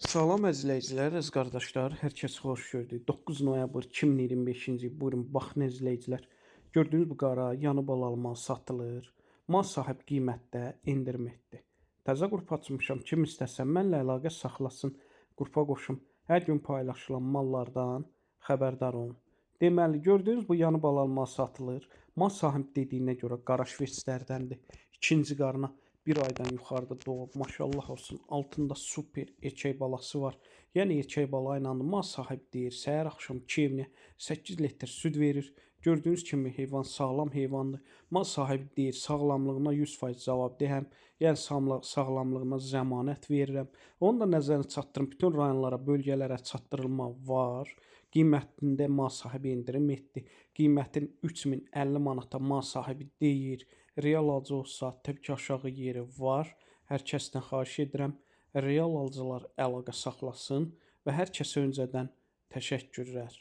Salam əzizləyicilər, əziz qardaşlar, hər kəs xoş gördük. 9 noyabr 2025-ci il. Buyurun, baxın əzizləyicilər. Gördüyünüz bu qara yanı balalı mal satılır. Mal sahibi qiymətdə endirim etdi. Təzə qrup açmışam. Kim istəsə mənlə əlaqə saxlasın. Qrupa qoşum. Hər gün paylaşılan mallardan xəbərdar olun. Deməli, gördüyünüz bu yanı balalı mal satılır. Mal sahibi dediyinə görə qara şvetslərdəndir. İkinci qarına bir aydan yuxarıda doğub, maşallah olsun, altında super erkək balası var. Yəni erkək bala ilə mal sahibi deyir, səhər axşam 2,8 litr süd verir. Gördüyünüz kimi heyvan sağlam heyvandır. Mal sahibi deyir, sağlamlığına 100% cavabdehəm. Yəni sağlamlığına zəmanət verirəm. Onu da nəzərinə çatdırım. Bütün rayonlara, bölgələrə çatdırılma var. Qiymətində mal sahibi endirim etdi. Qiymətin 3050 manata mal sahibi deyir. Real alıcı olsa təbii ki, aşağı yeri var. Hər kəsdən xahiş edirəm, real alıcılar əlaqə saxlasın və hər kəsə öncədən təşəkkürlər.